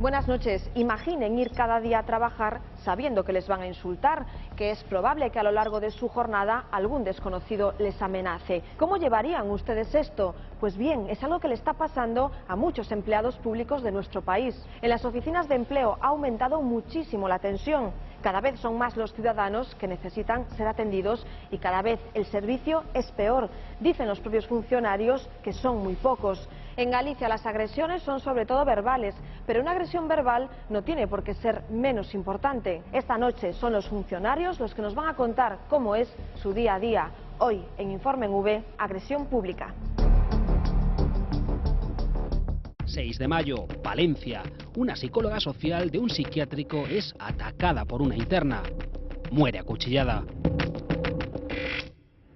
Buenas noches. Imaginen ir cada día a trabajar sabiendo que les van a insultar, que es probable que a lo largo de su jornada algún desconocido les amenace. ¿Cómo llevarían ustedes esto? Pues bien, es algo que le está pasando a muchos empleados públicos de nuestro país. En las oficinas de empleo ha aumentado muchísimo la tensión. Cada vez son más los ciudadanos que necesitan ser atendidos y cada vez el servicio es peor. Dicen los propios funcionarios que son muy pocos. En Galicia las agresiones son sobre todo verbales, pero una agresión verbal no tiene por qué ser menos importante. Esta noche son los funcionarios los que nos van a contar cómo es su día a día. Hoy, en Informe en V, agresión pública. 6 de mayo, Valencia. Una psicóloga social de un psiquiátrico es atacada por una interna. Muere acuchillada.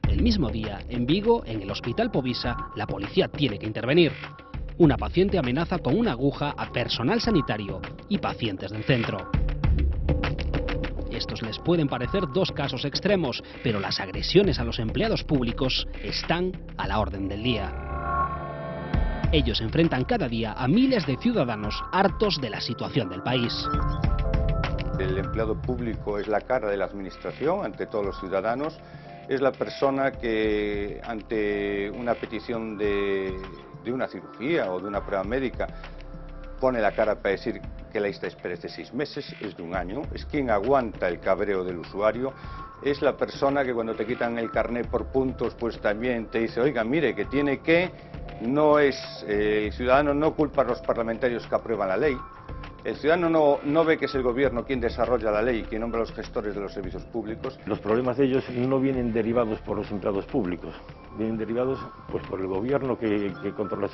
El mismo día, en Vigo, en el Hospital Povisa, la policía tiene que intervenir. Una paciente amenaza con una aguja a personal sanitario y pacientes del centro. Estos les pueden parecer dos casos extremos, pero las agresiones a los empleados públicos están a la orden del día. Ellos enfrentan cada día a miles de ciudadanos hartos de la situación del país. El empleado público es la cara de la administración ante todos los ciudadanos. Es la persona que ante una petición de una cirugía o de una prueba médica pone la cara para decir que la lista de espera es de 6 meses, es de 1 año, es quien aguanta el cabreo del usuario, es la persona que cuando te quitan el carnet por puntos pues también te dice, oiga, mire que tiene que, no es, el ciudadano no culpa a los parlamentarios que aprueban la ley. El ciudadano no ve que es el gobierno quien desarrolla la ley y quien nombra a los gestores de los servicios públicos. Los problemas de ellos no vienen derivados por los empleados públicos, vienen derivados pues por el gobierno que controla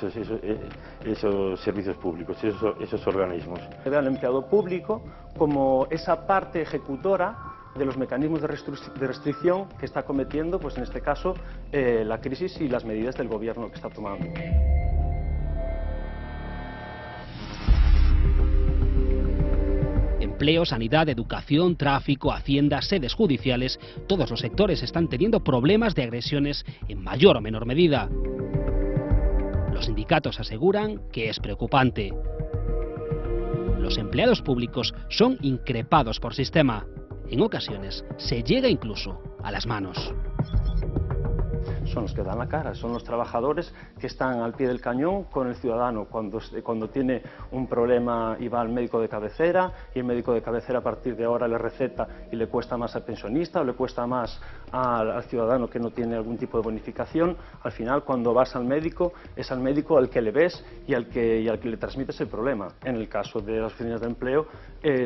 esos servicios públicos, esos organismos. Ve al empleado público como esa parte ejecutora de los mecanismos de restricción que está cometiendo, pues en este caso, la crisis y las medidas del gobierno que está tomando. Empleo, sanidad, educación, tráfico, hacienda, sedes judiciales, todos los sectores están teniendo problemas de agresiones en mayor o menor medida. Los sindicatos aseguran que es preocupante. Los empleados públicos son increpados por sistema. En ocasiones se llega incluso a las manos. Son los que dan la cara, son los trabajadores que están al pie del cañón con el ciudadano cuando tiene un problema y va al médico de cabecera y el médico de cabecera a partir de ahora le receta y le cuesta más al pensionista o le cuesta más al ciudadano que no tiene algún tipo de bonificación. Al final, cuando vas al médico, es al médico al que le ves y al que le transmites el problema. En el caso de las oficinas de empleo,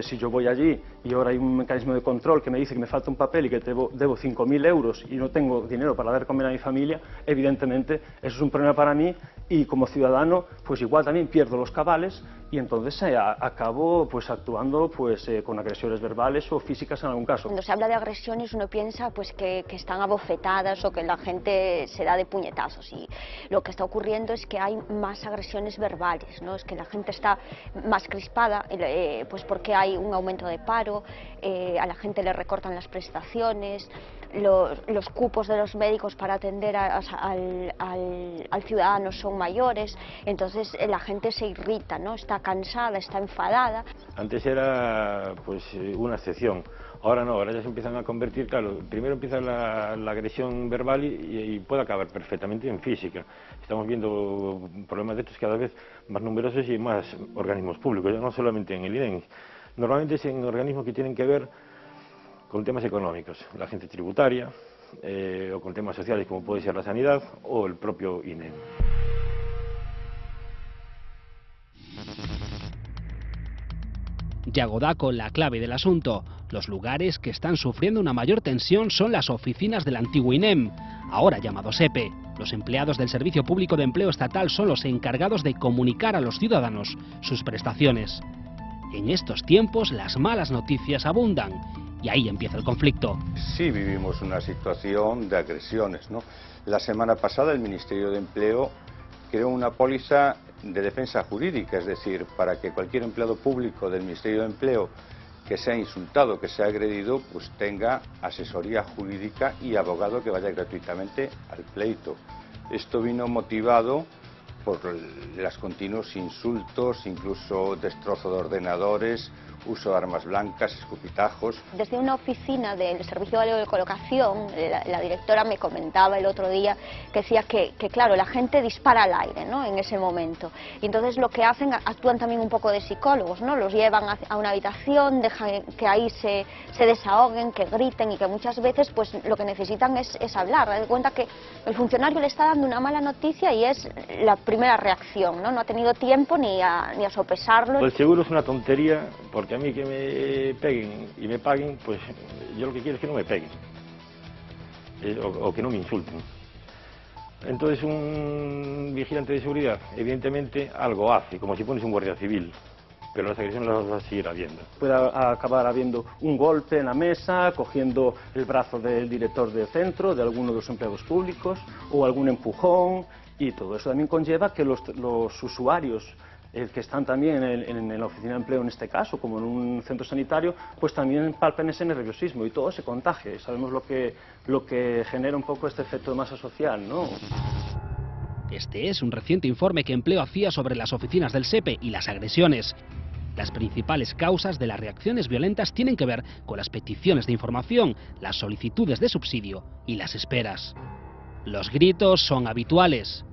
si yo voy allí y ahora hay un mecanismo de control que me dice que me falta un papel y que debo 5.000 euros y no tengo dinero para dar de comer a mi familia, evidentemente eso es un problema para mí y como ciudadano pues igual también pierdo los cabales y entonces acabo pues actuando pues con agresiones verbales o físicas en algún caso. Cuando se habla de agresiones uno piensa pues que están abofetadas o que la gente se da de puñetazos y lo que está ocurriendo es que hay más agresiones verbales, ¿no? Es que la gente está más crispada pues porque hay un aumento de paro, a la gente le recortan las prestaciones, los cupos de los médicos para atender al ciudadano son mayores, entonces la gente se irrita, ¿no? Está cansada, está enfadada. Antes era pues una excepción, ahora no, ahora ya se empiezan a convertir, claro, primero empieza la agresión verbal y puede acabar perfectamente en física. Estamos viendo problemas de estos cada vez más numerosos y más organismos públicos, ya no solamente en el INEM, normalmente es en organismos que tienen que ver con temas económicos, la agencia tributaria, o con temas sociales como puede ser la sanidad o el propio INEM. Yago da con la clave del asunto. Los lugares que están sufriendo una mayor tensión son las oficinas del antiguo INEM, ahora llamado SEPE. Los empleados del Servicio Público de Empleo Estatal son los encargados de comunicar a los ciudadanos sus prestaciones. En estos tiempos las malas noticias abundan y ahí empieza el conflicto. Sí vivimos una situación de agresiones, ¿no? La semana pasada el Ministerio de Empleo creó una póliza de defensa jurídica, es decir, para que cualquier empleado público del Ministerio de Empleo que sea insultado, que sea agredido, pues tenga asesoría jurídica y abogado que vaya gratuitamente al pleito. Esto vino motivado por los continuos insultos, incluso destrozo de ordenadores, uso de armas blancas, escupitajos. Desde una oficina del Servicio de Colocación, la directora me comentaba el otro día que decía que claro, la gente dispara al aire, ¿no?, en ese momento. Y entonces lo que hacen, actúan también un poco de psicólogos, ¿no? Los llevan a una habitación, dejan que ahí se desahoguen, que griten, y que muchas veces pues lo que necesitan es hablar. Dar cuenta que el funcionario le está dando una mala noticia y es la primera reacción, ¿no? No ha tenido tiempo ni a sopesarlo. El seguro es una tontería, porque a mí que me peguen y me paguen, pues yo lo que quiero es que no me peguen, o que no me insulten. Entonces un vigilante de seguridad, evidentemente, algo hace, como si pones un guardia civil, pero las agresiones las vas a seguir habiendo. Puede acabar habiendo un golpe en la mesa, cogiendo el brazo del director del centro, de alguno de los empleados públicos, o algún empujón, y todo eso también conlleva que los usuarios que están también en la oficina de empleo en este caso, como en un centro sanitario, pues también palpen ese nerviosismo y todo se contagia. Y sabemos lo que genera un poco este efecto de masa social, ¿no? Este es un reciente informe que Empleo hacía sobre las oficinas del SEPE y las agresiones. Las principales causas de las reacciones violentas tienen que ver con las peticiones de información, las solicitudes de subsidio y las esperas. Los gritos son habituales,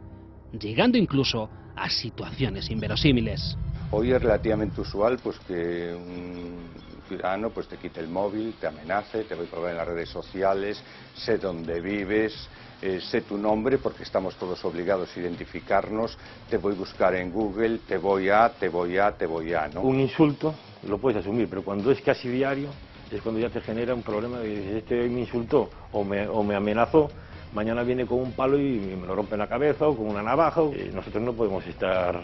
llegando incluso a situaciones inverosímiles. Hoy es relativamente usual pues que un ciudadano pues te quite el móvil, te amenace, te voy a probar en las redes sociales, sé dónde vives, sé tu nombre porque estamos todos obligados a identificarnos, te voy a buscar en Google, te voy a, ¿no? Un insulto lo puedes asumir, pero cuando es casi diario es cuando ya te genera un problema de que este hoy me insultó o me amenazó, mañana viene con un palo y me lo rompe en la cabeza o con una navaja. Nosotros no podemos estar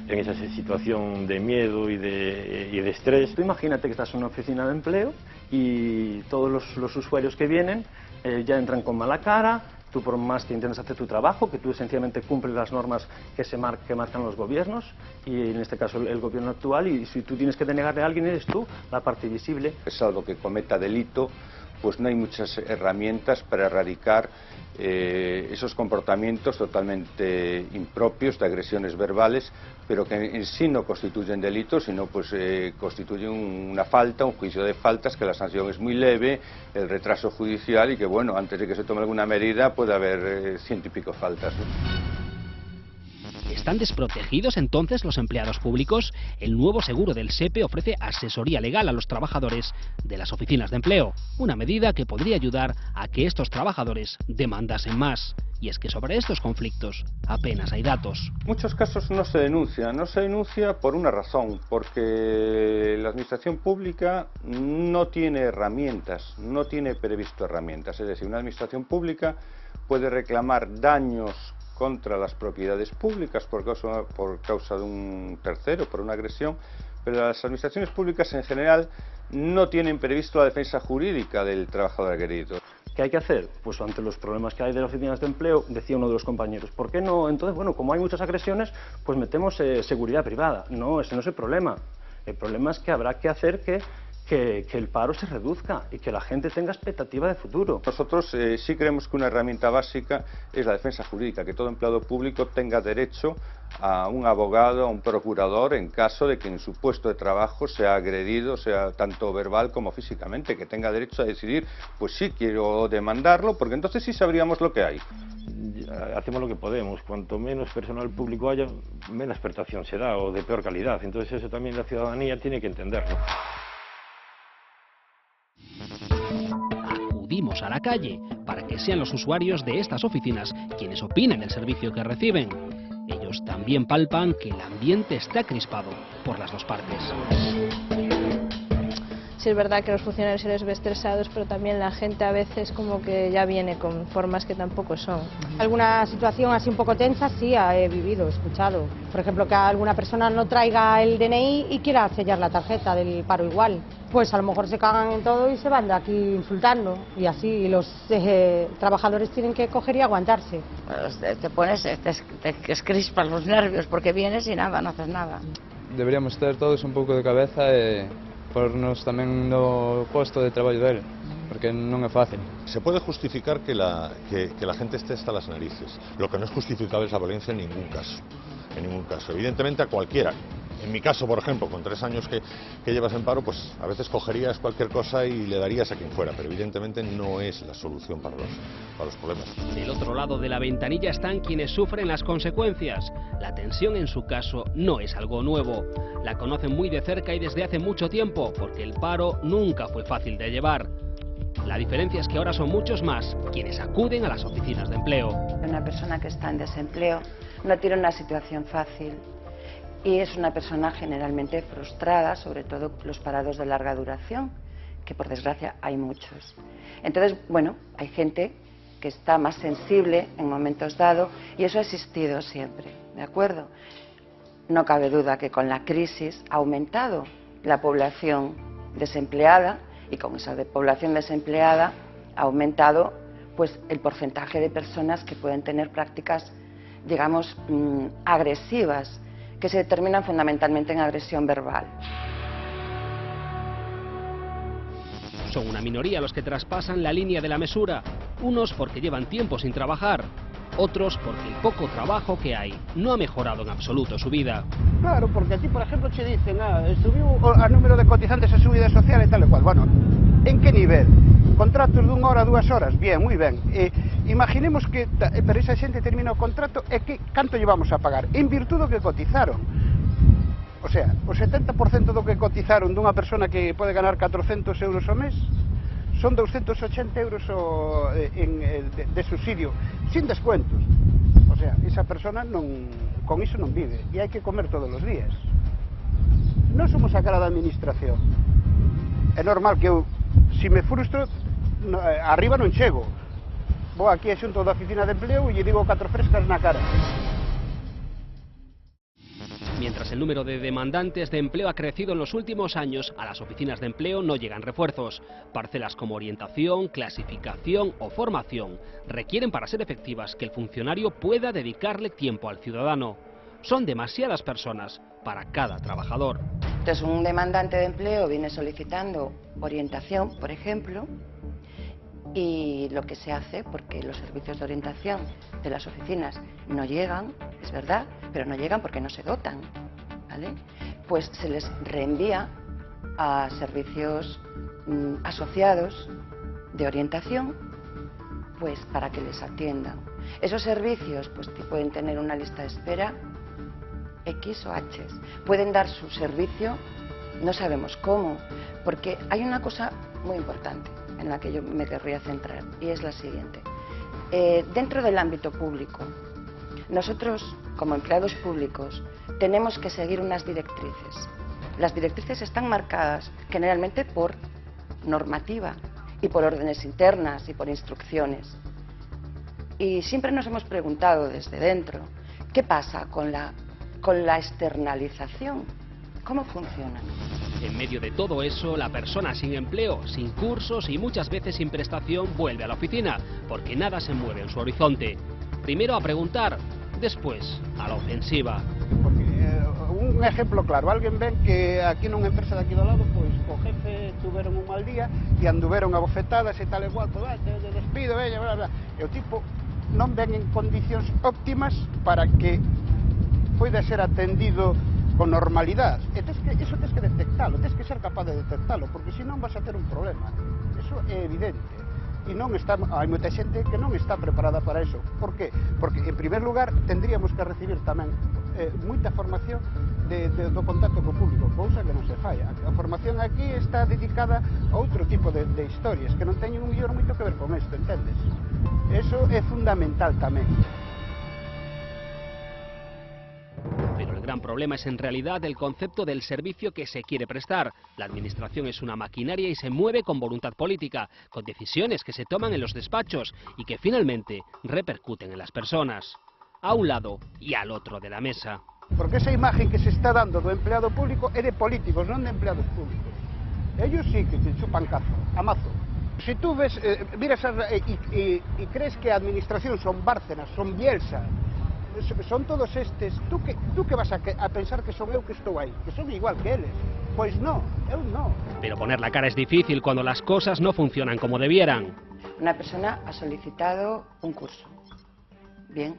en esa situación de miedo y de estrés. Tú imagínate que estás en una oficina de empleo y todos los usuarios que vienen ya entran con mala cara. Tú, por más que intentes hacer tu trabajo, que tú sencillamente cumples las normas que marcan los gobiernos, y en este caso el gobierno actual, y si tú tienes que denegarle a alguien, eres tú la parte visible. Es algo que cometa delito, pues no hay muchas herramientas para erradicar esos comportamientos totalmente impropios de agresiones verbales, pero que en sí no constituyen delitos, sino pues constituyen una falta, un juicio de faltas, que la sanción es muy leve, el retraso judicial y que bueno, antes de que se tome alguna medida puede haber 100 y pico faltas, ¿no? ¿Están desprotegidos entonces los empleados públicos? El nuevo seguro del SEPE ofrece asesoría legal a los trabajadores de las oficinas de empleo, una medida que podría ayudar a que estos trabajadores demandasen más. Y es que sobre estos conflictos apenas hay datos. En muchos casos no se denuncia por una razón, porque la administración pública no tiene herramientas, no tiene previsto herramientas. Es decir, una administración pública puede reclamar daños contra las propiedades públicas por causa de un tercero, por una agresión, pero las administraciones públicas en general no tienen previsto la defensa jurídica del trabajador agredido. ¿Qué hay que hacer? Pues ante los problemas que hay de las oficinas de empleo, decía uno de los compañeros, ¿por qué no? Entonces, bueno, como hay muchas agresiones, pues metemos seguridad privada. No, ese no es el problema. El problema es que habrá que hacer que el paro se reduzca y que la gente tenga expectativa de futuro. Nosotros sí creemos que una herramienta básica es la defensa jurídica, que todo empleado público tenga derecho a un abogado, a un procurador, en caso de que en su puesto de trabajo sea agredido, sea tanto verbal como físicamente, que tenga derecho a decidir, pues sí, quiero demandarlo, porque entonces sí sabríamos lo que hay. Hacemos lo que podemos, cuanto menos personal público haya, menos prestación se da o de peor calidad, entonces eso también la ciudadanía tiene que entenderlo. Acudimos a la calle para que sean los usuarios de estas oficinas quienes opinen del servicio que reciben. Ellos también palpan que el ambiente está crispado por las dos partes. Sí, es verdad que los funcionarios se les ve estresados, pero también la gente a veces como que ya viene con formas que tampoco son. Alguna situación así un poco tensa sí he vivido, he escuchado. Por ejemplo, que alguna persona no traiga el DNI y quiera sellar la tarjeta del paro igual. Pues a lo mejor se cagan en todo y se van de aquí insultando, y así los trabajadores tienen que coger y aguantarse. Pues te crispan los nervios porque vienes y nada, no haces nada. Deberíamos ter todos un pouco de cabeza e pornos tamén no posto de traballo dele, porque non é fácil. Se puede justificar que la gente esté hasta las narices. Lo que no es justificable es la violencia en ningún caso. en ningún caso. Evidentemente a cualquiera. En mi caso, por ejemplo, con 3 años que llevas en paro, pues a veces cogerías cualquier cosa y le darías a quien fuera, pero evidentemente no es la solución para los problemas. Del otro lado de la ventanilla están quienes sufren las consecuencias. La tensión en su caso no es algo nuevo. La conocen muy de cerca y desde hace mucho tiempo, porque el paro nunca fue fácil de llevar. La diferencia es que ahora son muchos más quienes acuden a las oficinas de empleo. Una persona que está en desempleo no tiene una situación fácil. Y es una persona generalmente frustrada, sobre todo los parados de larga duración, que por desgracia hay muchos. Entonces, bueno, hay gente que está más sensible en momentos dados y eso ha existido siempre, ¿de acuerdo? No cabe duda que con la crisis ha aumentado la población desempleada y con esa población desempleada ha aumentado pues, el porcentaje de personas que pueden tener prácticas, digamos, agresivas, que se determinan fundamentalmente en agresión verbal. Son una minoría los que traspasan la línea de la mesura, unos porque llevan tiempo sin trabajar, otros porque el poco trabajo que hay no ha mejorado en absoluto su vida. Claro, porque a ti, por ejemplo, te dicen, subiu o número de cotizantes a subida social e tal e cual. Bueno, en que nivel? Contratos de 1 hora, 2 horas, bien, moi ben. Imaginemos que, pero esa xente termina o contrato e que canto lle vamos a pagar? En virtude do que cotizaron. O sea, o 70% do que cotizaron dunha persona que pode ganar 400 euros ao mes son 280 euros de subsidio, sin descuentos. O sea, esa persona con iso non vive e hai que comer todos os días. Non somos a cara da administración. É normal que eu, se me frustro, arriba non chego. Vou aquí a xunto da oficina de empleo e lle digo 4 frescas na cara. Mientras el número de demandantes de empleo ha crecido en los últimos años, a las oficinas de empleo no llegan refuerzos. Parcelas como orientación, clasificación o formación requieren para ser efectivas que el funcionario pueda dedicarle tiempo al ciudadano. Son demasiadas personas para cada trabajador. Entonces, un demandante de empleo viene solicitando orientación, por ejemplo, y lo que se hace, porque los servicios de orientación de las oficinas no llegan, es verdad, pero no llegan porque no se dotan, ¿vale? Pues se les reenvía a servicios asociados de orientación, pues para que les atiendan. Esos servicios pues pueden tener una lista de espera X o H, pueden dar su servicio, no sabemos cómo, porque hay una cosa muy importante en la que yo me querría centrar, y es la siguiente. Dentro del ámbito público, nosotros, como empleados públicos, tenemos que seguir unas directrices. Las directrices están marcadas generalmente por normativa y por órdenes internas y por instrucciones. Y siempre nos hemos preguntado desde dentro, ¿qué pasa con la externalización? ¿Cómo funciona? En medio de todo eso, la persona sin empleo, sin cursos y muchas veces sin prestación vuelve a la oficina, porque nada se mueve en su horizonte. Primero a preguntar, después a la ofensiva. Porque, un ejemplo claro, alguén ven que aquí nunha empresa de aquí do lado, pois o jefe tuveron un mal día e anduveron a bofetadas e tal e cual, te despido, bla, bla. E o tipo non ven en condicións óptimas para que poida ser atendido con normalidade. E iso tens que detectalo, tens que ser capaz de detectalo, porque senón vas a ter un problema. Eso é evidente. E non está, hai moita xente que non está preparada para eso. Por qué? Porque, en primer lugar, tendríamos que recibir tamén moita formación do contacto co público, cousa que non se fai. A formación aquí está dedicada a outro tipo de historias, que non teñen un mellor moito que ver con isto, entendes? Eso é fundamental tamén. Pero el gran problema es en realidad el concepto del servicio que se quiere prestar. La administración es una maquinaria y se mueve con voluntad política, con decisiones que se toman en los despachos y que finalmente repercuten en las personas, a un lado y al otro de la mesa. Porque esa imagen que se está dando do empleado público é de políticos, non de empleados públicos. Ellos sí que te chupan cazo, a mazo. Si tú ves, miras y crees que a administración son Bárcenas, son Bielsa, son todos estes, tú que vas a pensar que son eu que estou aí, que son igual que eles? Pois non, eu non. Pero poner la cara es difícil cuando las cosas no funcionan como debieran. Una persona ha solicitado un curso, bien,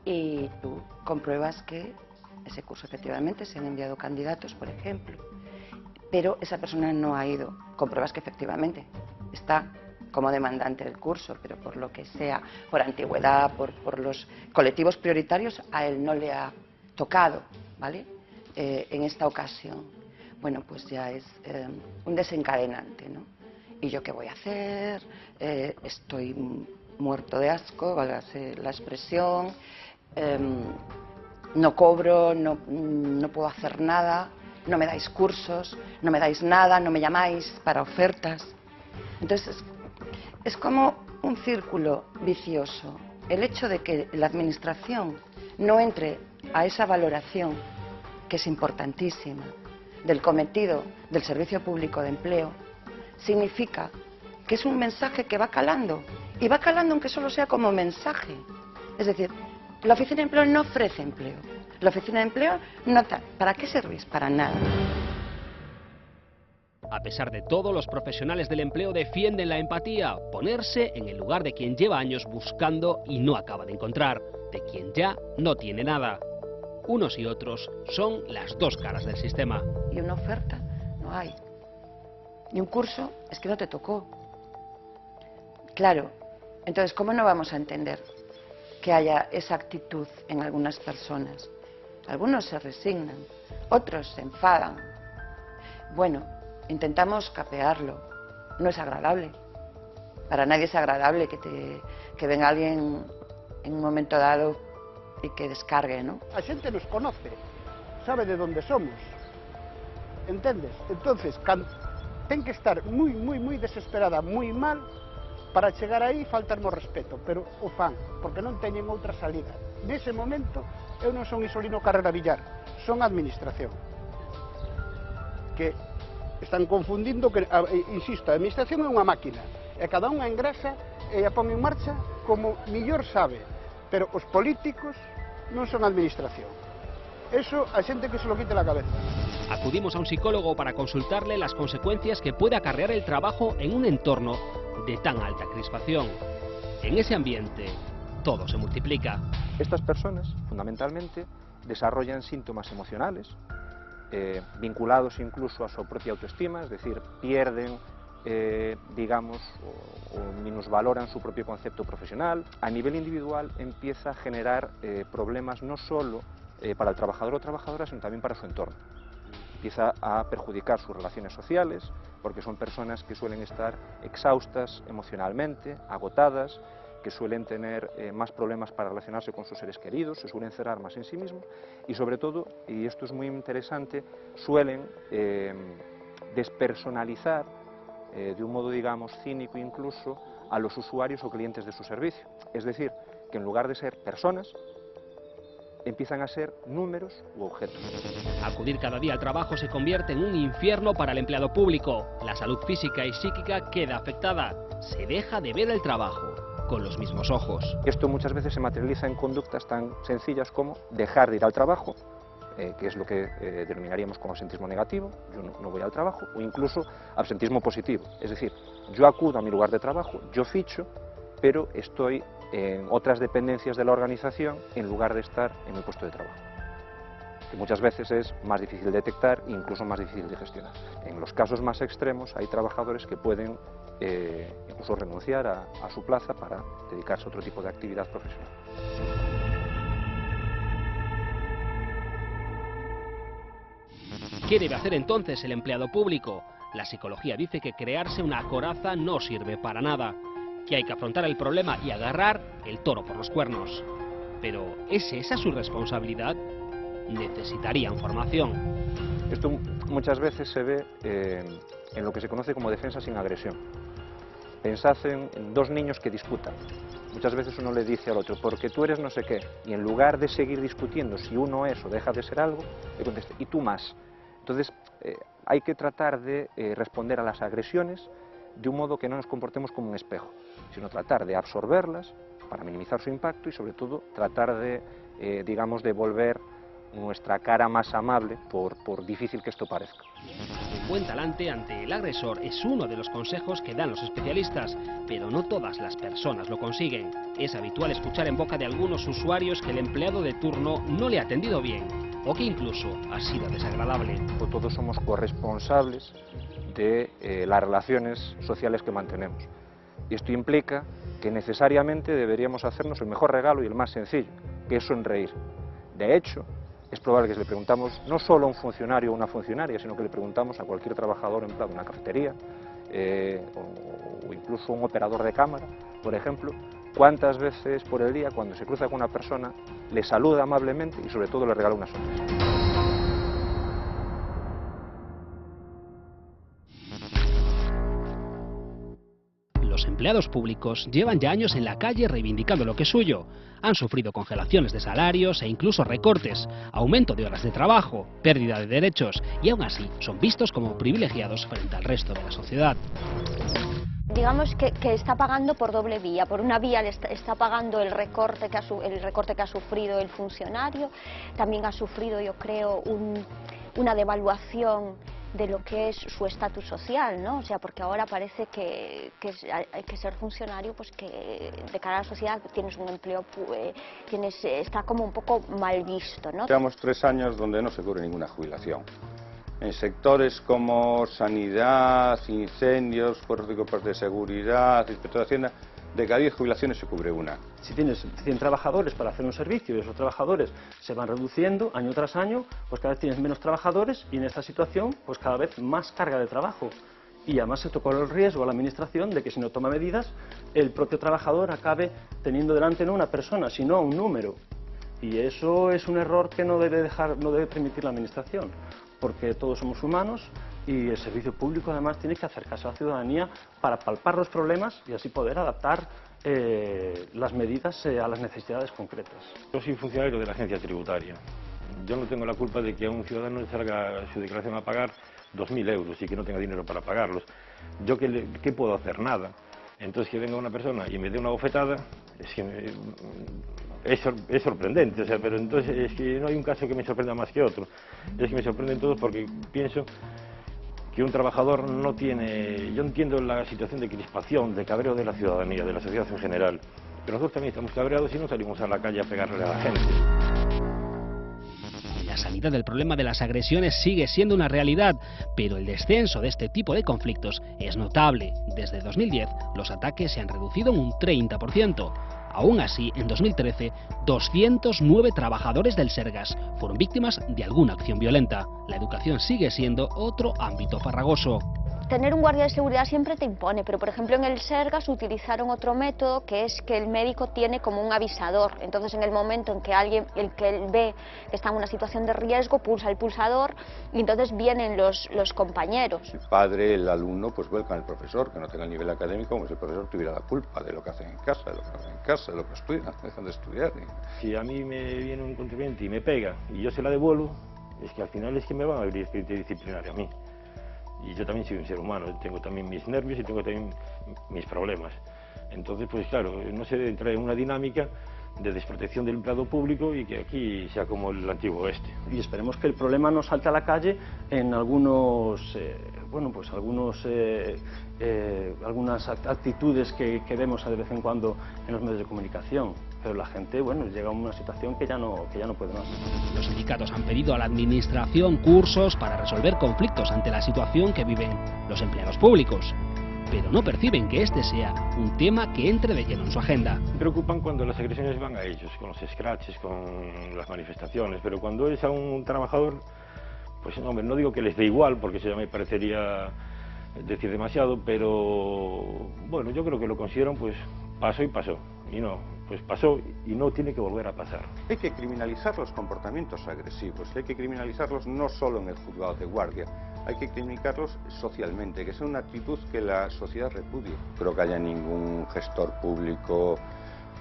y tú compruebas que ese curso efectivamente se han enviado candidatos, por ejemplo, pero esa persona no ha ido. Compruebas que efectivamente está como demandante del curso, pero por lo que sea, por antigüedad, por los colectivos prioritarios, a él no le ha tocado, ¿vale? En esta ocasión. Bueno, pues ya es un desencadenante, ¿no? ¿Y yo qué voy a hacer? Estoy muerto de asco, válgase la expresión, no cobro, no puedo hacer nada, no me dais cursos, no me dais nada, no me llamáis para ofertas. Entonces, es como un círculo vicioso. El hecho de que la administración no entre a esa valoración, que es importantísima, del cometido del Servicio Público de Empleo, significa que es un mensaje que va calando, y va calando aunque solo sea como mensaje. Es decir, la Oficina de Empleo no ofrece empleo. La Oficina de Empleo no... ¿Para qué servís? Para nada. A pesar de todo, los profesionales del empleo defienden la empatía, ponerse en el lugar de quien lleva años buscando y no acaba de encontrar, de quien ya no tiene nada. Unos y otros son las dos caras del sistema. Y una oferta no hay. Y un curso es que no te tocó. Claro, entonces, ¿cómo no vamos a entender que haya esa actitud en algunas personas? Algunos se resignan, otros se enfadan. Bueno, intentamos capearlo. No es agradable. Para nadie es agradable que venga alguien en un momento dado y que descargue, ¿no? A xente nos conoce, sabe de onde somos, entendes? Entonces, ten que estar moi desesperada, moi mal, para chegar aí e faltarnos respeto, pero o fan, porque non teñen outra salida. Nese momento, eu non son Isolino Carrera Villar, son administración. Que están confundindo que, insisto, a administración é unha máquina, e cada unha engrasa e a pon en marcha como millor sabe, pero os políticos non son administración. Eso a xente que se lo quite la cabeza. Acudimos a un psicólogo para consultarle las consecuencias que puede acarrear el trabajo en un entorno de tan alta crispación. En ese ambiente, todo se multiplica. Estas personas, fundamentalmente, desarrollan síntomas emocionales, vinculados incluso a su propia autoestima, es decir, pierden, digamos, o minusvaloran su propio concepto profesional. A nivel individual empieza a generar problemas no solo para el trabajador o trabajadora, sino también para su entorno. Empieza a perjudicar sus relaciones sociales, porque son personas que suelen estar exhaustas emocionalmente, agotadas, que suelen tener más problemas para relacionarse con sus seres queridos, se suelen cerrar más en sí mismos y sobre todo, y esto es muy interesante, suelen despersonalizar de un modo, digamos, cínico incluso, a los usuarios o clientes de su servicio. Es decir, que en lugar de ser personas, empiezan a ser números u objetos. Acudir cada día al trabajo se convierte en un infierno para el empleado público. La salud física y psíquica queda afectada. Se deja de ver el trabajo con los mismos ojos. Esto muchas veces se materializa en conductas tan sencillas como dejar de ir al trabajo, que es lo que denominaríamos como absentismo negativo, yo no voy al trabajo, o incluso absentismo positivo. Es decir, yo acudo a mi lugar de trabajo, yo ficho, pero estoy en otras dependencias de la organización en lugar de estar en mi puesto de trabajo, que muchas veces es más difícil de detectar e incluso más difícil de gestionar. En los casos más extremos hay trabajadores que pueden incluso renunciar a su plaza para dedicarse a otro tipo de actividad profesional. ¿Qué debe hacer entonces el empleado público? La psicología dice que crearse una coraza no sirve para nada, que hay que afrontar el problema y agarrar el toro por los cuernos. Pero, ¿es esa su responsabilidad? Necesitarían formación. Esto muchas veces se ve en lo que se conoce como defensa sin agresión. Pensad en dos niños que disputan. Muchas veces uno le dice al otro, porque tú eres no sé qué, y en lugar de seguir discutiendo si uno es o deja de ser algo, le contesta, y tú más. Entonces, hay que tratar de responder a las agresiones de un modo que no nos comportemos como un espejo, sino tratar de absorberlas para minimizar su impacto y sobre todo tratar de, digamos, de volver nuestra cara más amable, por difícil que esto parezca. buen talante ante el agresor es uno de los consejos que dan los especialistas, pero no todas las personas lo consiguen. Es habitual escuchar en boca de algunos usuarios que el empleado de turno no le ha atendido bien o que incluso ha sido desagradable. Todos somos corresponsables de las relaciones sociales que mantenemos. Y esto implica que necesariamente deberíamos hacernos el mejor regalo y el más sencillo, que es sonreír. De hecho, es probable que si le preguntamos no solo a un funcionario o una funcionaria, sino que le preguntamos a cualquier trabajador empleado en una cafetería o incluso un operador de cámara, por ejemplo, cuántas veces por el día, cuando se cruza con una persona, le saluda amablemente y sobre todo le regala una sonrisa. Los empleados públicos llevan ya años en la calle reivindicando lo que es suyo. Han sufrido congelaciones de salarios e incluso recortes, aumento de horas de trabajo, pérdida de derechos y aún así son vistos como privilegiados frente al resto de la sociedad. Digamos que está pagando por doble vía. Por una vía le está pagando el recorte que ha sufrido el funcionario, también ha sufrido, yo creo, una devaluación de lo que es su estatus social, ¿no? O sea, porque ahora parece que hay que ser funcionario, pues que de cara a la sociedad tienes un empleo, está como un poco mal visto, ¿no? Llevamos 3 años donde no se cubre ninguna jubilación. En sectores como sanidad, incendios, cuerpos y cuerpos de seguridad, inspector de Hacienda, de cada 10 jubilaciones se cubre una. Si tienes 100 trabajadores para hacer un servicio y esos trabajadores se van reduciendo año tras año, pues cada vez tienes menos trabajadores y en esta situación pues cada vez más carga de trabajo. Y además se tocó el riesgo a la administración de que si no toma medidas, el propio trabajador acabe teniendo delante no una persona, sino un número. Y eso es un error que no debe permitir la administración, porque todos somos humanos y el servicio público además tiene que hacer caso a la ciudadanía para palpar los problemas y así poder adaptar las medidas a las necesidades concretas. Yo soy funcionario de la agencia tributaria. Yo no tengo la culpa de que a un ciudadano le salga su declaración a pagar 2.000 euros y que no tenga dinero para pagarlos. ¿Yo qué puedo hacer? Nada. Entonces que venga una persona y me dé una bofetada, es que es sorprendente, o sea, pero entonces es que no hay un caso que me sorprenda más que otro. Es que me sorprenden todos porque pienso que un trabajador no tiene... Yo entiendo la situación de crispación, de cabreo de la ciudadanía, de la sociedad en general, pero nosotros también estamos cabreados y no salimos a la calle a pegarle a la gente. En la sanidad el problema de las agresiones sigue siendo una realidad, pero el descenso de este tipo de conflictos es notable. Desde 2010 los ataques se han reducido en un 30%. Aún así, en 2013, 209 trabajadores del Sergas fueron víctimas de alguna acción violenta. La educación sigue siendo otro ámbito farragoso. Tener un guardia de seguridad siempre te impone, pero por ejemplo en el Sergas utilizaron otro método, que es que el médico tiene como un avisador. Entonces en el momento en que él ve que está en una situación de riesgo, pulsa el pulsador y entonces vienen los compañeros. El padre, el alumno, pues vuelcan al profesor, que no tenga el nivel académico, como si el profesor tuviera la culpa de lo que hacen en casa, de lo que hacen en casa, de lo que estudian, dejan de estudiar. Si a mí me viene un contribuyente y me pega y yo se la devuelvo, es que al final es que me van a abrir expediente disciplinario a mí. Y yo también soy un ser humano, tengo también mis nervios y tengo también mis problemas. Entonces, pues claro, no se debe entrar en una dinámica de desprotección del empleado público y que aquí sea como el antiguo oeste. Y esperemos que el problema no salte a la calle en algunas actitudes que vemos de vez en cuando en los medios de comunicación. Pero la gente, bueno, llega a una situación que ya no puede más. Los sindicatos han pedido a la administración cursos para resolver conflictos ante la situación que viven los empleados públicos, pero no perciben que este sea un tema que entre de lleno en su agenda. Me preocupan cuando las agresiones van a ellos, con los scratches, con las manifestaciones, pero cuando es a un trabajador, pues hombre, no digo que les dé igual, porque eso ya me parecería decir demasiado, pero bueno, yo creo que lo consideran, pues pasó y pasó, y no, pues pasó y no tiene que volver a pasar. Hay que criminalizar los comportamientos agresivos, hay que criminalizarlos no solo en el juzgado de guardia, hay que criminalizarlos socialmente, que sea una actitud que la sociedad repudie. Creo que haya ningún gestor público,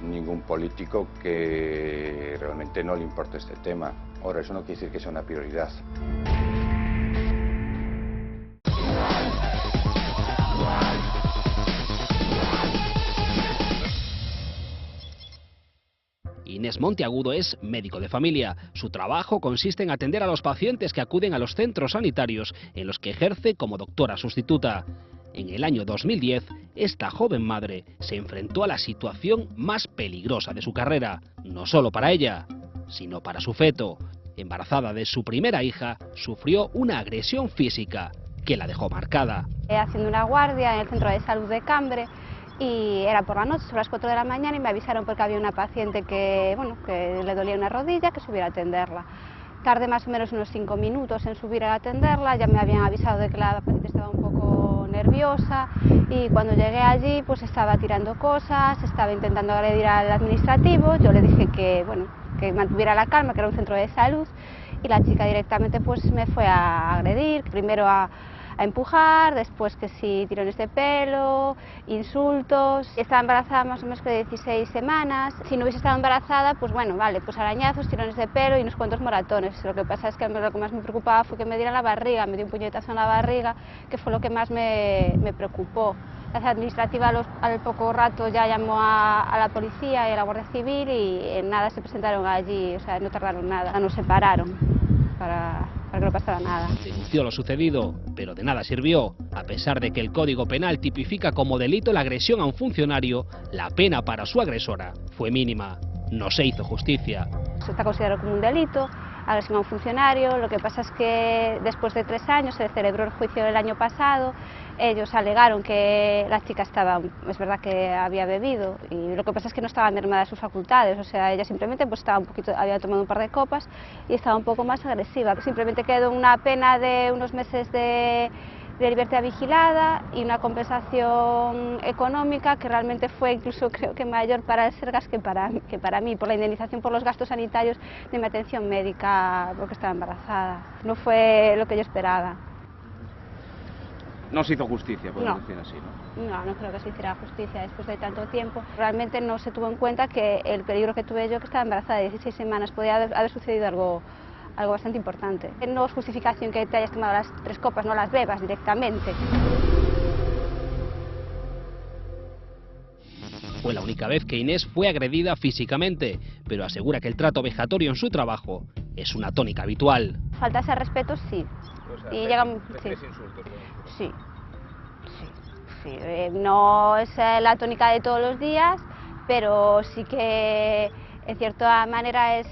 ningún político que realmente no le importe este tema. Ahora, eso no quiere decir que sea una prioridad. Inés Inés Monteagudo es médico de familia. Su trabajo consiste en atender a los pacientes que acuden a los centros sanitarios en los que ejerce como doctora sustituta. En el año 2010, esta joven madre se enfrentó a la situación más peligrosa de su carrera, no solo para ella, sino para su feto. Embarazada de su primera hija, sufrió una agresión física que la dejó marcada. Haciendo una guardia en el centro de salud de Cambre, y era por la noche, sobre las 4 de la mañana, y me avisaron porque había una paciente que le dolía una rodilla, que subiera a atenderla. Tardé más o menos unos 5 minutos en subir a atenderla, ya me habían avisado de que la paciente estaba un poco nerviosa, y cuando llegué allí pues estaba tirando cosas, estaba intentando agredir al administrativo. Yo le dije que mantuviera la calma, que era un centro de salud, y la chica directamente pues me fue a agredir, primero a empujar, después que sí, tirones de pelo, insultos. Estaba embarazada más o menos de 16 semanas. Si no hubiese estado embarazada, pues bueno, vale, pues arañazos, tirones de pelo y unos cuantos moratones. Lo que pasa es que lo que más me preocupaba fue que me diera la barriga, me dio un puñetazo en la barriga, que fue lo que más me preocupó. La administrativa al poco rato ya llamó a la policía y a la Guardia Civil, y en nada se presentaron allí, o sea, no tardaron nada, nos separaron para que no pasara nada. Denunció lo sucedido, pero de nada sirvió. A pesar de que el Código Penal tipifica como delito la agresión a un funcionario, la pena para su agresora fue mínima. No se hizo justicia. Está considerado como un delito, agresión a un funcionario. Lo que pasa es que después de 3 años se celebró el juicio el año pasado. Ellos alegaron que la chica estaba, es verdad que había bebido, y lo que pasa es que no estaban mermadas sus facultades, o sea, ella simplemente pues había tomado un par de copas y estaba un poco más agresiva. Simplemente quedó una pena de unos meses de libertad vigilada y una compensación económica que realmente fue incluso, creo que mayor para el Sergas que para mí, por la indemnización por los gastos sanitarios de mi atención médica porque estaba embarazada. No fue lo que yo esperaba. No se hizo justicia, podemos decir así, ¿no? No creo que se hiciera justicia después de tanto tiempo. Realmente no se tuvo en cuenta que el peligro que tuve yo, que estaba embarazada de 16 semanas, podía haber sucedido algo bastante importante. No es justificación que te hayas tomado las 3 copas, no las bebas directamente. Fue la única vez que Inés fue agredida físicamente, pero asegura que el trato vejatorio en su trabajo es una tónica habitual. Faltas de respeto, sí. Y llegan, sí. No es la tónica de todos los días, pero sí que en cierta manera es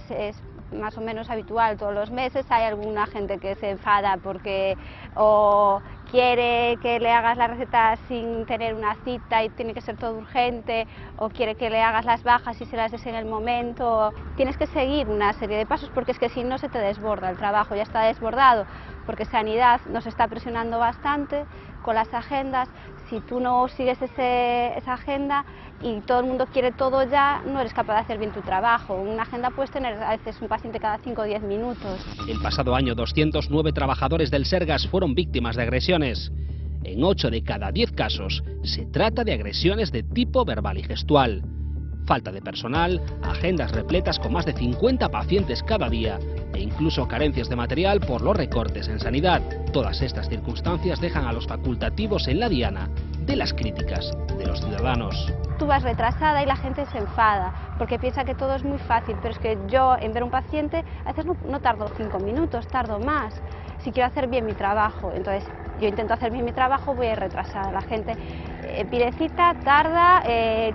más o menos habitual. Todos los meses hay alguna gente que se enfada porque o quiere que le hagas la receta sin tener una cita y tiene que ser todo urgente, o quiere que le hagas las bajas y se las des en el momento. Tienes que seguir una serie de pasos porque es que si no se te desborda el trabajo, ya está desbordado, porque Sanidad nos está presionando bastante con las agendas. Si tú no sigues esa agenda y todo el mundo quiere todo ya, no eres capaz de hacer bien tu trabajo. Una agenda puedes tener a veces un paciente cada 5 o 10 minutos. El pasado año 209 trabajadores del Sergas fueron víctimas de agresiones. En 8 de cada 10 casos se trata de agresiones de tipo verbal y gestual. Falta de personal, agendas repletas con más de 50 pacientes cada día e incluso carencias de material por los recortes en sanidad. Todas estas circunstancias dejan a los facultativos en la diana de las críticas de los ciudadanos. Tú vas retrasada y la gente se enfada porque piensa que todo es muy fácil, pero es que yo en ver un paciente a veces no tardo 5 minutos, tardo más. Si quiero hacer bien mi trabajo, entonces yo intento hacer bien mi trabajo, voy a ir retrasada. La gente pide cita, tarda,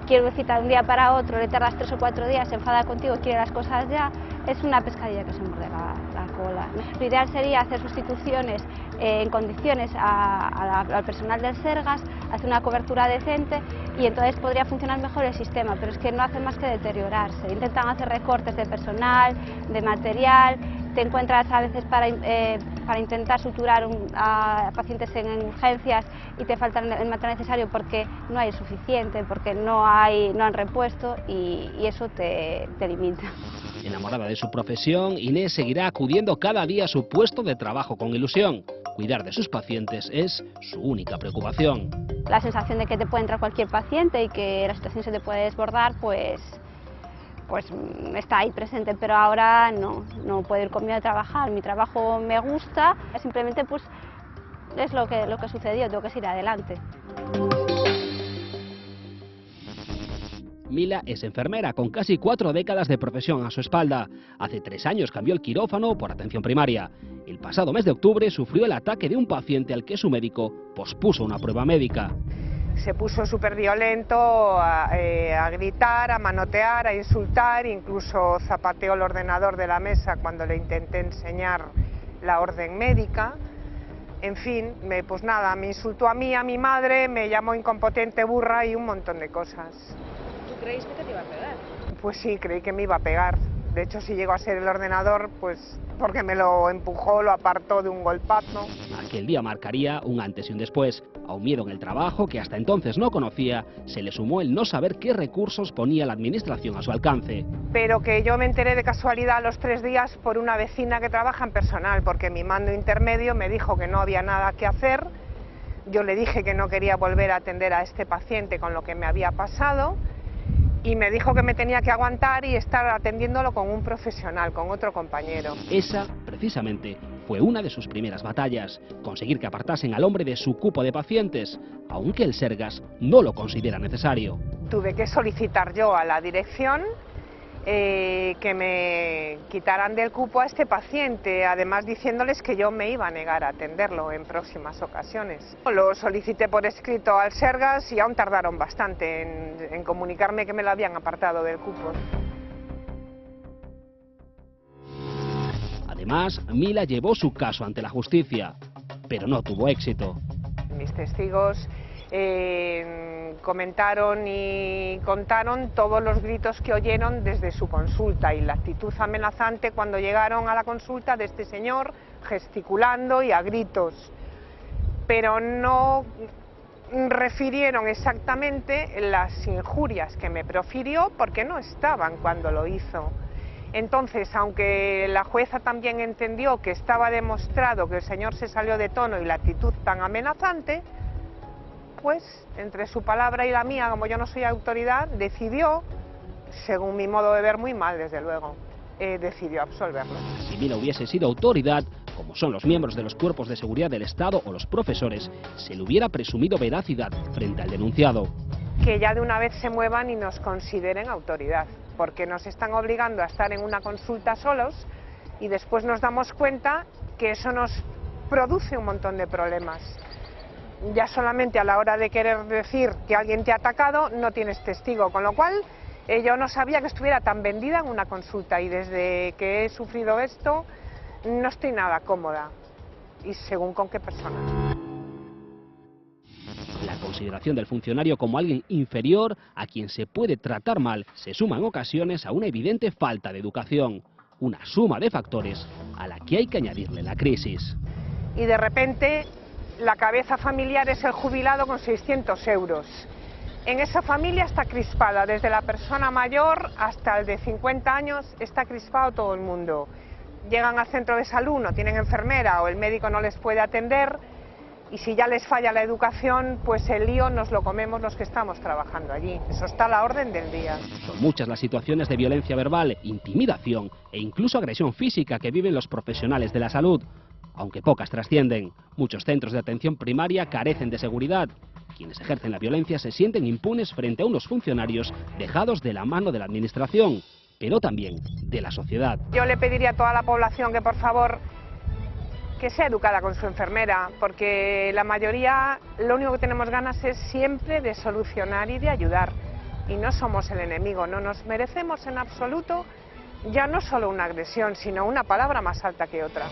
quiere cita de un día para otro, le tardas 3 o 4 días, se enfada contigo, quiere las cosas ya. Es una pescadilla que se muerde la cola. Lo ideal sería hacer sustituciones en condiciones al personal del Sergas, hacer una cobertura decente y entonces podría funcionar mejor el sistema, pero es que no hacen más que deteriorarse. Intentan hacer recortes de personal, de material, te encuentras a veces para intentar suturar a pacientes en urgencias y te falta el material necesario porque no hay suficiente, porque no han repuesto y eso te limita. Enamorada de su profesión, Inés seguirá acudiendo cada día a su puesto de trabajo con ilusión. Cuidar de sus pacientes es su única preocupación. La sensación de que te puede entrar cualquier paciente y que la situación se te puede desbordar, pues está ahí presente, pero ahora no puedo ir conmigo a trabajar. Mi trabajo me gusta, simplemente pues es lo que sucedió, tengo que seguir adelante. Mila es enfermera con casi 4 décadas de profesión a su espalda. Hace 3 años cambió el quirófano por atención primaria. El pasado mes de octubre sufrió el ataque de un paciente al que su médico pospuso una prueba médica. Se puso súper violento a gritar, a manotear, a insultar, incluso zapateó el ordenador de la mesa cuando le intenté enseñar la orden médica. En fin, pues nada, me insultó a mí, a mi madre, me llamó incompetente, burra y un montón de cosas. ¿Tú creíste que te iba a pegar? Pues sí, creí que me iba a pegar. De hecho, si llegó a ser el ordenador, pues porque me lo empujó, lo apartó de un golpazo. Aquel día marcaría un antes y un después. A un miedo en el trabajo que hasta entonces no conocía, se le sumó el no saber qué recursos ponía la administración a su alcance. Pero que yo me enteré de casualidad a los 3 días por una vecina que trabaja en personal, porque mi mando intermedio me dijo que no había nada que hacer. Yo le dije que no quería volver a atender a este paciente con lo que me había pasado. Y me dijo que me tenía que aguantar y estar atendiéndolo con un profesional, con otro compañero. Esa, precisamente, fue una de sus primeras batallas, conseguir que apartasen al hombre de su cupo de pacientes, aunque el Sergas no lo considera necesario. Tuve que solicitar yo a la dirección que me quitaran del cupo a este paciente, además diciéndoles que yo me iba a negar a atenderlo en próximas ocasiones. Lo solicité por escrito al Sergas y aún tardaron bastante en comunicarme que me lo habían apartado del cupo. Además, Mila llevó su caso ante la justicia, pero no tuvo éxito. Mis testigos comentaron y contaron todos los gritos que oyeron desde su consulta y la actitud amenazante cuando llegaron a la consulta de este señor, gesticulando y a gritos. Pero no refirieron exactamente las injurias que me profirió porque no estaban cuando lo hizo. Entonces, aunque la jueza también entendió que estaba demostrado que el señor se salió de tono y la actitud tan amenazante, pues entre su palabra y la mía, como yo no soy autoridad, decidió, según mi modo de ver muy mal desde luego, decidió absolverlo. Si Mila hubiese sido autoridad, como son los miembros de los cuerpos de seguridad del Estado o los profesores, se le hubiera presumido veracidad frente al denunciado. Que ya de una vez se muevan y nos consideren autoridad, porque nos están obligando a estar en una consulta solos y después nos damos cuenta que eso nos produce un montón de problemas. Ya solamente a la hora de querer decir que alguien te ha atacado no tienes testigo, con lo cual yo no sabía que estuviera tan vendida en una consulta y desde que he sufrido esto no estoy nada cómoda y según con qué persona. La consideración del funcionario como alguien inferior a quien se puede tratar mal se suma en ocasiones a una evidente falta de educación, una suma de factores a la que hay que añadirle la crisis. Y de repente la cabeza familiar es el jubilado con 600 euros. En esa familia está crispada, desde la persona mayor hasta el de 50 años está crispado todo el mundo. Llegan al centro de salud, no tienen enfermera o el médico no les puede atender y si ya les falla la educación, pues el lío nos lo comemos los que estamos trabajando allí. Eso está a la orden del día. Son muchas las situaciones de violencia verbal, intimidación e incluso agresión física que viven los profesionales de la salud. Aunque pocas trascienden, muchos centros de atención primaria carecen de seguridad. Quienes ejercen la violencia se sienten impunes frente a unos funcionarios dejados de la mano de la administración, pero también de la sociedad. Yo le pediría a toda la población que por favor que sea educada con su enfermera, porque la mayoría lo único que tenemos ganas es siempre de solucionar y de ayudar. Y no somos el enemigo, no nos merecemos en absoluto ya no solo una agresión, sino una palabra más alta que otra.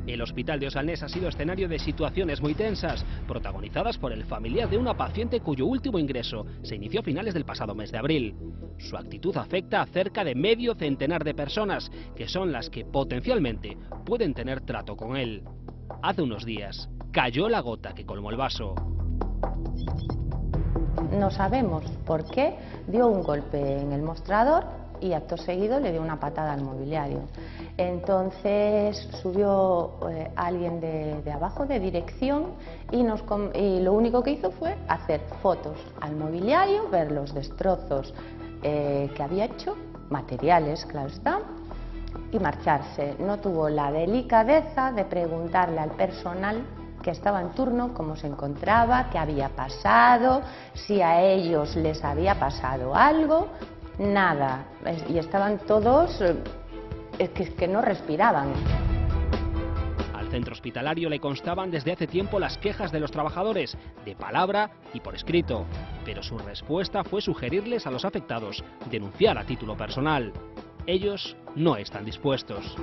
El hospital de Osalnés ha sido escenario de situaciones muy tensas, protagonizadas por el familiar de una paciente cuyo último ingreso se inició a finales del pasado mes de abril. Su actitud afecta a cerca de medio centenar de personas, que son las que potencialmente pueden tener trato con él. Hace unos días cayó la gota que colmó el vaso. No sabemos por qué dio un golpe en el mostrador y acto seguido le dio una patada al mobiliario. Entonces subió alguien de abajo, de dirección, y lo único que hizo fue hacer fotos al mobiliario, ver los destrozos que había hecho, materiales, claro está, y marcharse. No tuvo la delicadeza de preguntarle al personal que estaba en turno, cómo se encontraba, qué había pasado, si a ellos les había pasado algo, nada. Y estaban todos que no respiraban. Al centro hospitalario le constaban desde hace tiempo las quejas de los trabajadores, de palabra y por escrito, pero su respuesta fue sugerirles a los afectados denunciar a título personal. Ellos no están dispuestos.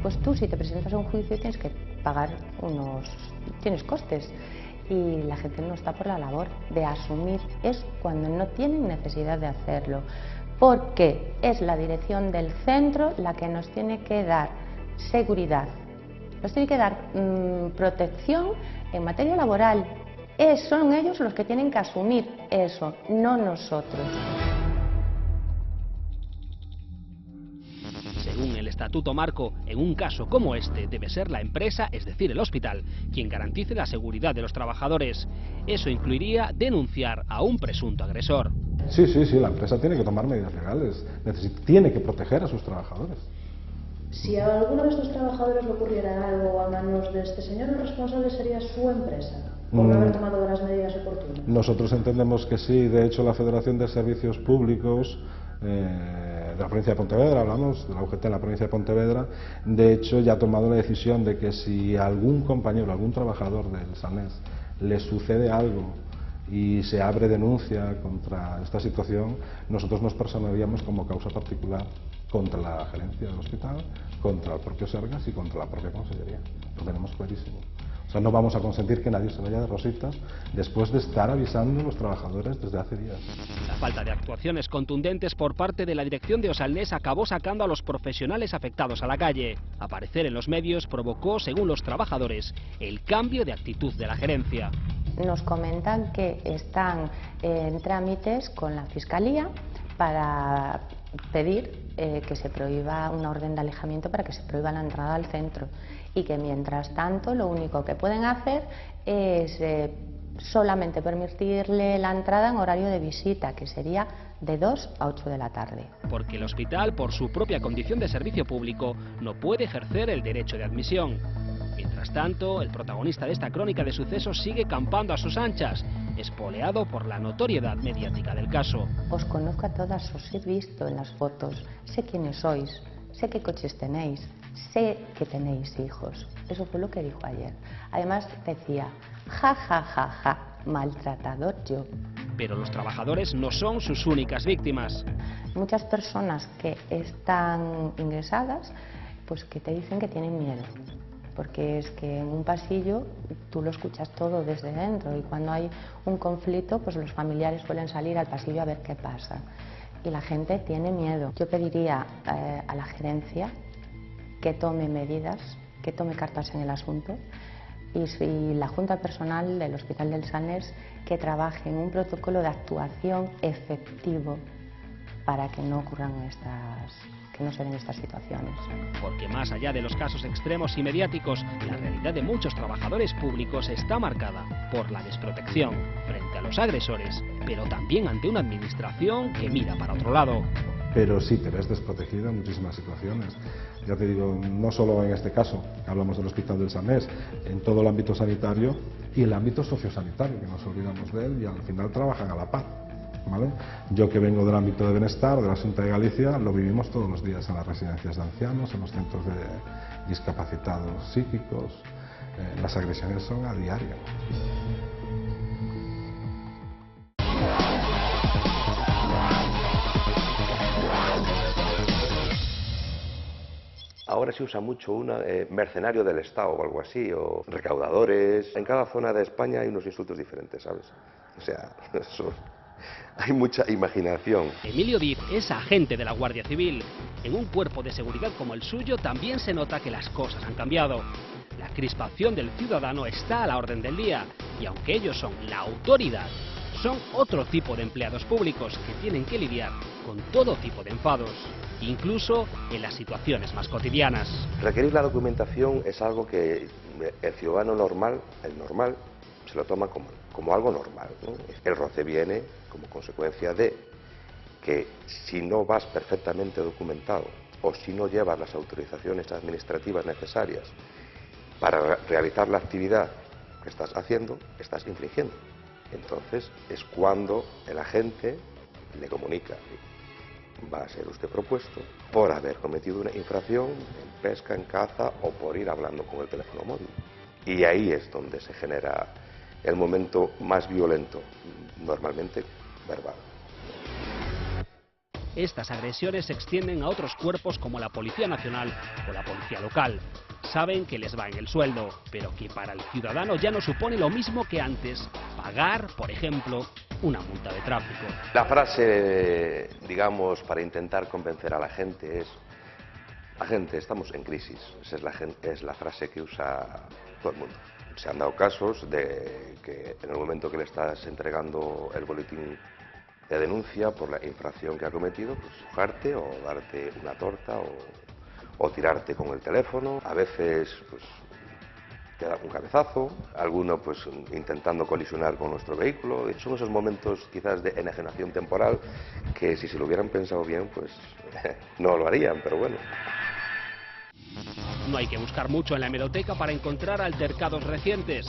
Pues tú, si te presentas a un juicio, tienes que pagar tienes costes, y la gente no está por la labor de asumir eso cuando no tienen necesidad de hacerlo, porque es la dirección del centro la que nos tiene que dar seguridad, nos tiene que dar protección en materia laboral. Son ellos los que tienen que asumir eso, no nosotros. Según el Estatuto Marco, en un caso como este debe ser la empresa, es decir, el hospital, quien garantice la seguridad de los trabajadores. Eso incluiría denunciar a un presunto agresor. Sí, la empresa tiene que tomar medidas legales, tiene que proteger a sus trabajadores. Si a alguno de estos trabajadores le ocurriera algo a manos de este señor, el responsable sería su empresa, por no haber tomado las medidas oportunas. Nosotros entendemos que sí. De hecho, la Federación de Servicios Públicos de la provincia de Pontevedra, hablamos de la UGT en la provincia de Pontevedra, de hecho ya ha tomado la decisión de que si a algún compañero, algún trabajador del Salnés le sucede algo y se abre denuncia contra esta situación, nosotros nos personaríamos como causa particular contra la gerencia del hospital, contra el propio Sergas y contra la propia consellería. Lo tenemos clarísimo. O sea, no vamos a consentir que nadie se vaya de rositas después de estar avisando a los trabajadores desde hace días. La falta de actuaciones contundentes por parte de la dirección de Osalnés acabó sacando a los profesionales afectados a la calle. Aparecer en los medios provocó, según los trabajadores, el cambio de actitud de la gerencia. Nos comentan que están en trámites con la Fiscalía para pedir que se prohíba una orden de alejamiento para que se prohíba la entrada al centro, y que mientras tanto lo único que pueden hacer es solamente permitirle la entrada en horario de visita, que sería de 2 a 8 de la tarde. Porque el hospital, por su propia condición de servicio público, no puede ejercer el derecho de admisión. Mientras tanto, el protagonista de esta crónica de sucesos sigue campando a sus anchas, espoleado por la notoriedad mediática del caso. Os conozco a todas, os he visto en las fotos, sé quiénes sois, sé qué coches tenéis, sé que tenéis hijos. Eso fue lo que dijo ayer. Además decía, ja, ja, ja, ja, maltratador yo. Pero los trabajadores no son sus únicas víctimas. Muchas personas que están ingresadas, pues que te dicen que tienen miedo, porque es que en un pasillo tú lo escuchas todo desde dentro, y cuando hay un conflicto, pues los familiares suelen salir al pasillo a ver qué pasa, y la gente tiene miedo. Yo pediría a la gerencia que tome medidas, que tome cartas en el asunto, y la Junta Personal del Hospital del Salnés que trabaje en un protocolo de actuación efectivo para que no ocurran que no se den estas situaciones. Porque más allá de los casos extremos y mediáticos, la realidad de muchos trabajadores públicos está marcada por la desprotección frente a los agresores, pero también ante una administración que mira para otro lado. Pero sí te ves desprotegido en muchísimas situaciones. Ya te digo, no solo en este caso, hablamos del Hospital del Salnés, en todo el ámbito sanitario y el ámbito sociosanitario, que nos olvidamos de él, y al final trabajan a la par. ¿Vale? Yo, que vengo del ámbito de bienestar, de la Xunta de Galicia, lo vivimos todos los días en las residencias de ancianos, en los centros de discapacitados psíquicos. Las agresiones son a diario. Ahora se usa mucho mercenario del Estado o algo así, o recaudadores. En cada zona de España hay unos insultos diferentes, ¿sabes? O sea, eso... Hay mucha imaginación. Emilio Diz es agente de la Guardia Civil. En un cuerpo de seguridad como el suyo también se nota que las cosas han cambiado. La crispación del ciudadano está a la orden del día, y aunque ellos son la autoridad, son otro tipo de empleados públicos que tienen que lidiar con todo tipo de enfados, incluso en las situaciones más cotidianas. Requerir la documentación es algo que el ciudadano normal, el normal, se lo toma como algo normal, ¿no? El roce viene como consecuencia de que si no vas perfectamente documentado o si no llevas las autorizaciones administrativas necesarias para realizar la actividad que estás haciendo, estás infringiendo. Entonces es cuando el agente le comunica: va a ser usted propuesto por haber cometido una infracción en pesca, en caza o por ir hablando con el teléfono móvil. Y ahí es donde se genera el momento más violento, normalmente verbal. Estas agresiones se extienden a otros cuerpos como la Policía Nacional o la Policía Local. Saben que les va en el sueldo, pero que para el ciudadano ya no supone lo mismo que antes pagar, por ejemplo, una multa de tráfico. La frase, digamos, para intentar convencer a la gente es: la gente, estamos en crisis. Esa es la frase que usa todo el mundo. Se han dado casos de que en el momento que le estás entregando el boletín de denuncia por la infracción que ha cometido, pues sujarte o darte una torta o tirarte con el teléfono. A veces pues te da un cabezazo, alguno pues intentando colisionar con nuestro vehículo. Son esos momentos quizás de enajenación temporal que si se lo hubieran pensado bien pues no lo harían, pero bueno. No hay que buscar mucho en la hemeroteca para encontrar altercados recientes.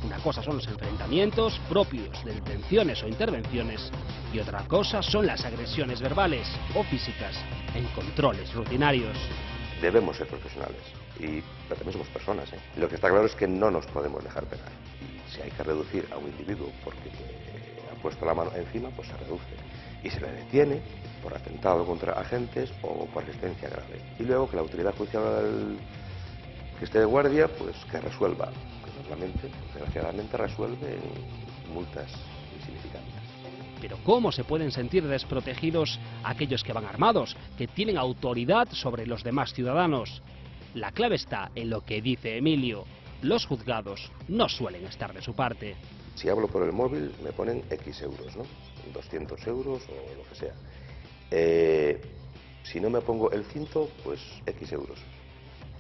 Una cosa son los enfrentamientos propios de detenciones o intervenciones y otra cosa son las agresiones verbales o físicas en controles rutinarios. Debemos ser profesionales, pero también somos personas, ¿eh? Lo que está claro es que no nos podemos dejar pegar. Y si hay que reducir a un individuo porque ha puesto la mano encima, pues se reduce. Y se le detiene por atentado contra agentes o por resistencia grave. Y luego que la autoridad judicial que esté de guardia, pues que resuelva. Que normalmente, desgraciadamente, resuelve en multas insignificantes. Pero ¿cómo se pueden sentir desprotegidos aquellos que van armados, que tienen autoridad sobre los demás ciudadanos? La clave está en lo que dice Emilio: los juzgados no suelen estar de su parte. Si hablo por el móvil me ponen X euros, ¿no? 200 euros o lo que sea. Si no me pongo el cinto, pues X euros.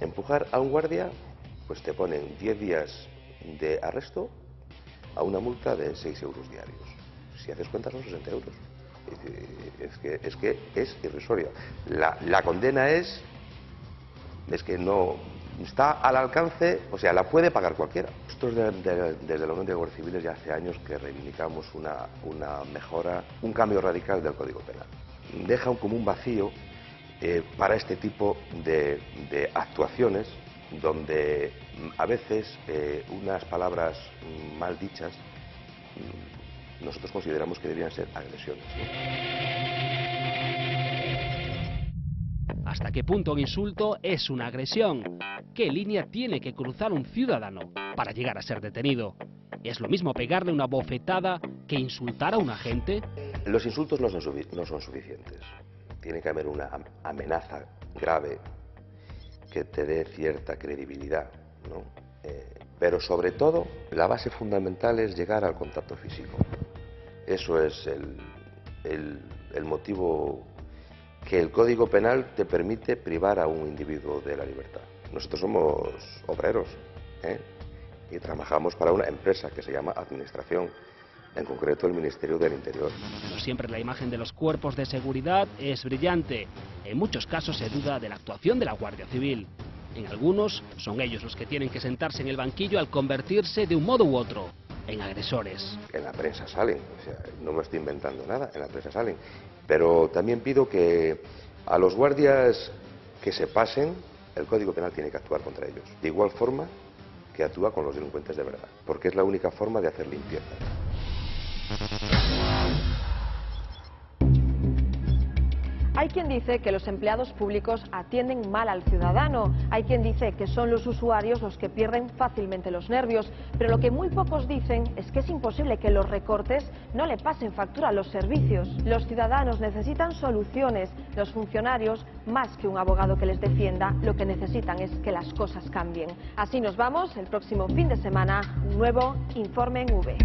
Empujar a un guardia, pues te ponen 10 días de arresto a una multa de 6 euros diarios. Si haces cuenta son 60 euros. Es que es irrisoria. La condena es que no está al alcance, o sea, la puede pagar cualquiera. Nosotros desde la Unión de Guardias Civiles ya hace años que reivindicamos una mejora, un cambio radical del Código Penal. Deja como un vacío para este tipo de actuaciones donde a veces unas palabras mal dichas nosotros consideramos que deberían ser agresiones, ¿no? ¿Hasta qué punto un insulto es una agresión? ¿Qué línea tiene que cruzar un ciudadano para llegar a ser detenido? ¿Es lo mismo pegarle una bofetada que insultar a un agente? Los insultos no son suficientes. Tiene que haber una amenaza grave que te dé cierta credibilidad, ¿no? Pero sobre todo, la base fundamental es llegar al contacto físico. Eso es el motivo que el Código Penal te permite privar a un individuo de la libertad. Nosotros somos obreros, ¿eh? Y trabajamos para una empresa que se llama Administración, en concreto el Ministerio del Interior. No siempre la imagen de los cuerpos de seguridad es brillante. En muchos casos se duda de la actuación de la Guardia Civil. En algunos son ellos los que tienen que sentarse en el banquillo al convertirse de un modo u otro en agresores. En la prensa salen, o sea, no me estoy inventando nada, en la prensa salen. Pero también pido que a los guardias que se pasen, el Código Penal tiene que actuar contra ellos. De igual forma que actúa con los delincuentes de verdad, porque es la única forma de hacer limpieza. Hay quien dice que los empleados públicos atienden mal al ciudadano, hay quien dice que son los usuarios los que pierden fácilmente los nervios, pero lo que muy pocos dicen es que es imposible que los recortes no le pasen factura a los servicios. Los ciudadanos necesitan soluciones, los funcionarios, más que un abogado que les defienda, lo que necesitan es que las cosas cambien. Así nos vamos, el próximo fin de semana, un nuevo Informe en V.